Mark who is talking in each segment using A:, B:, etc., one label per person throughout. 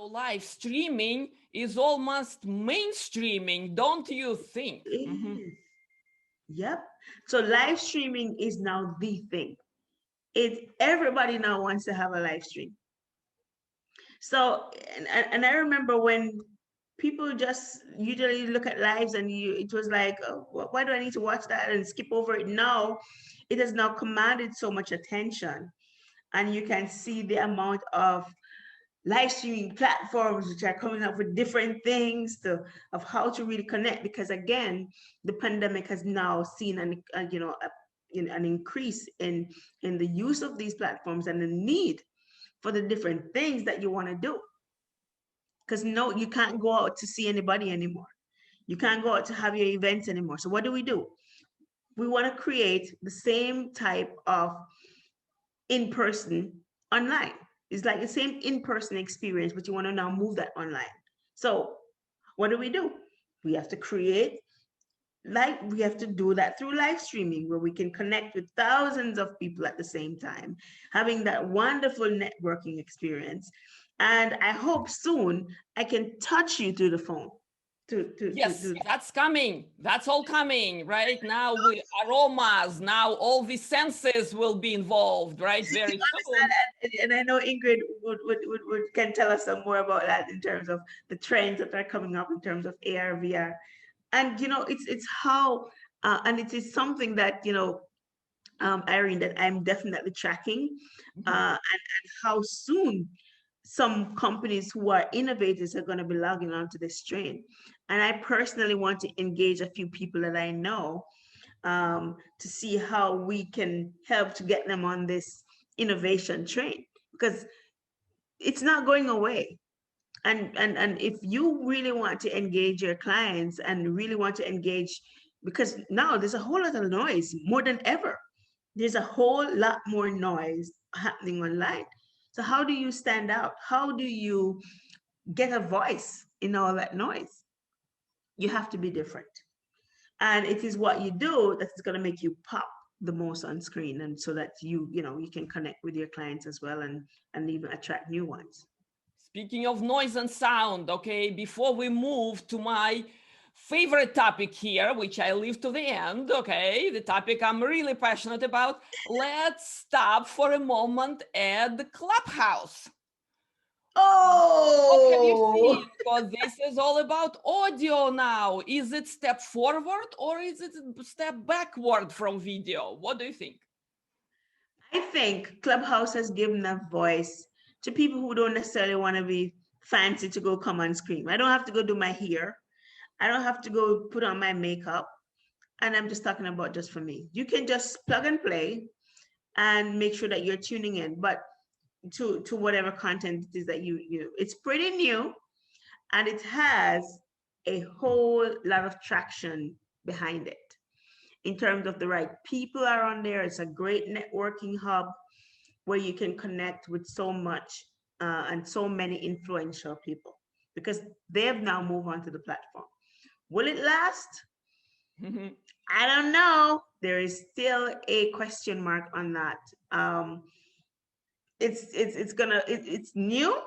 A: now live streaming is almost mainstreaming, don't you think?
B: It
A: Mhm.
B: is. Yep. So live streaming is now the thing. It everybody now wants to have a live stream. So and I remember when people just usually look at lives and it was like, oh, why do I need to watch that and skip over it? Now it has now commanded so much attention, and you can see the amount of live streaming platforms which are coming up with different things of how to really connect, because again the pandemic has now seen an increase in the use of these platforms and the need for the different things that you want to do, because no, you can't go out to see anybody anymore, you can't go out to have your events anymore. So what do? We want to create the same type of in person online. It's like the same in person experience, but you want to now move that online. So, what do? We have to create, like, we have to do that through live streaming where we can connect with thousands of people at the same time, having that wonderful networking experience. And I hope soon I can touch you through the phone. To
A: Yes,
B: do that.
A: that's coming. That's all coming right now with aromas. Now all the senses will be involved, right?
B: Do
A: Very
B: you
A: soon.
B: understand? And I know Ingrid can tell us some more about that in terms of the trends that are coming up in terms of AR, VR. And it's how and it is something that Irene, that I'm definitely tracking,
A: Mhm.
B: and how soon some companies who are innovators are going to be logging onto this train. And I personally want to engage a few people that I know, to see how we can help to get them on this innovation train, because it's not going away. And if you really want to engage your clients and really want to engage, because now there's a whole lot of noise more than ever, there's a whole lot more noise happening online. So how do you stand out? How do you get a voice in all that noise? You have to be different, and it is what you do that is going to make you pop the most on screen, and so that you can connect with your clients as well, and even attract new ones.
A: Speaking of noise and sound, okay, before we move to my favorite topic here, which I leave to the end, okay, the topic I'm really passionate about, let's stop for a moment at the Clubhouse. What have you
B: Oh,
A: seen? Because this is all about audio now. Is it step forward or is it step backward from video? What do you think?
B: I think Clubhouse has given a voice to people who don't necessarily want to be fancy to go come and scream. I don't have to go do my hair. I don't have to go put on my makeup. And I'm just talking about just for me. You can just plug and play and make sure that you're tuning in, but to whatever content it is that it's pretty new, and it has a whole lot of traction behind it in terms of the right people are on there. It's a great networking hub where you can connect with so much, and so many influential people, because they have now moved on to the platform. Will it last? I don't know. There is still a question mark on that. Um, it's new,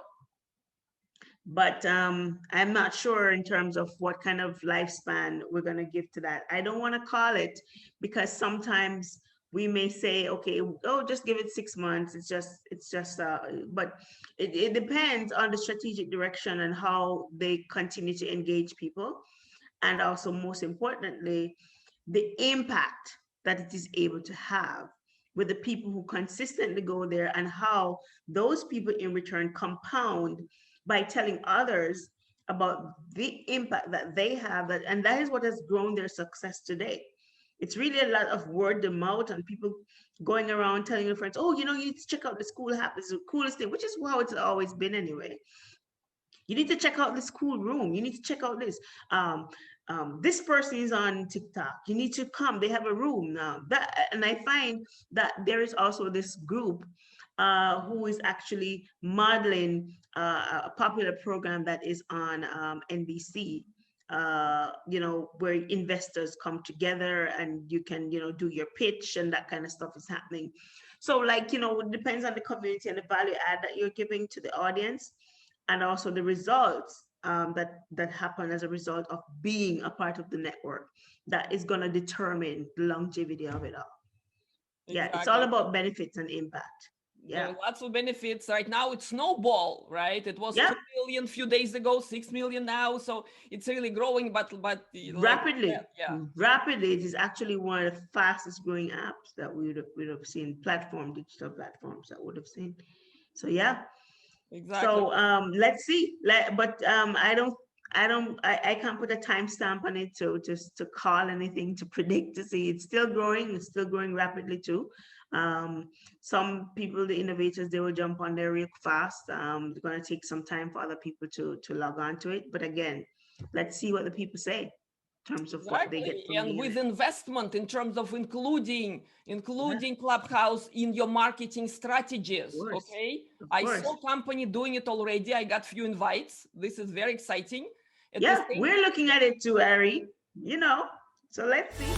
B: but I'm not sure in terms of what kind of lifespan we're gonna give to that. I don't want to call it, because sometimes we may say, okay, oh, just give it 6 months. It's just but it depends on the strategic direction and how they continue to engage people, and also most importantly, the impact that it is able to have with the people who consistently go there, and how those people in return compound by telling others about the impact that they have, and that is what has grown their success today. It's really a lot of word of mouth and people going around telling their friends, oh, you need to check out this cool app. It's the coolest thing, which is how it's always been anyway. You need to check out this cool room. You need to check out this. This person is on TikTok. You need to come. They have a room now. And I find that there is also this group, who is actually modeling, a popular program that is on, NBC. Where investors come together and you can, do your pitch, and that kind of stuff is happening. So, like, it depends on the community and the value add that you're giving to the audience. and also the results that happen as a result of being a part of the network, that is going to determine the longevity of it all. Yeah, it's all
A: Exactly.
B: about benefits and impact.
A: There
B: Yeah.
A: are lots of benefits right now. It's snowball, right? It was
B: Yeah.
A: 2 million few days ago, 6 million now. So it's really growing, but like
B: Rapidly.
A: yeah.
B: Rapidly. It is actually one of the fastest growing apps that we would have seen, digital platforms that would have seen. So yeah.
A: Exactly.
B: So let's see. But I can't put a timestamp on it to just to call anything to predict to see. It's still growing. It's still growing rapidly too. Some people, the innovators, they will jump on there real fast. It's going to take some time for other people to log on to it. But again, let's see what the people say in terms of what they get
A: Exactly.
B: from
A: And
B: being in
A: with
B: it.
A: investment in terms of including
B: Yeah,
A: Clubhouse in your marketing strategies.
B: of course,
A: Okay.
B: of
A: I
B: course.
A: saw company doing it already. I got few invites. This is very exciting. At the
B: Yeah,
A: same
B: we're looking at it too, Ari. So let's see.